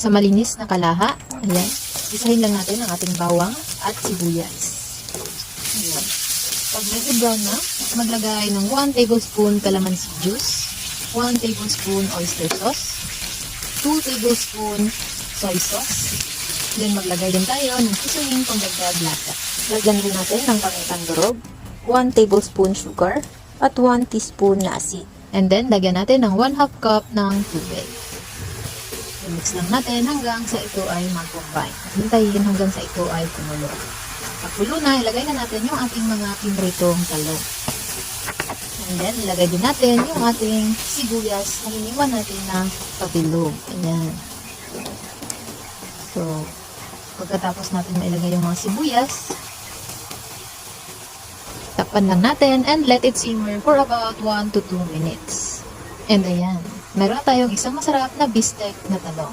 sa malinis na kalaha. Ayan. Isahin lang natin ang ating bawang at sibuyas. Ayan. Pag medyo brown na, maglagay ng 1 tablespoon calamansi juice, 1 tablespoon oyster sauce, 2 tablespoon soy sauce. Then maglagay din tayo ng seasoning pangdagdag lasa. Lagyan rin natin ng pangitang durog, 1 tablespoon sugar, at 1 teaspoon na asin. And then, lagyan natin ng 1/2 cup ng tubig. I-mix lang natin hanggang sa ito ay mag-combine. Hintayin hanggang sa ito ay kumulo. Pag kulo na, ilagay na natin yung ating mga pinritong talong. And then, ilagay din natin yung ating sibuyas na iniwan natin ng pabilog. Ayan. So, pagkatapos natin mailagay yung mga sibuyas, takpan lang natin and let it simmer for about 1 to 2 minutes. And ayan, meron tayong isang masarap na beefsteak na talong.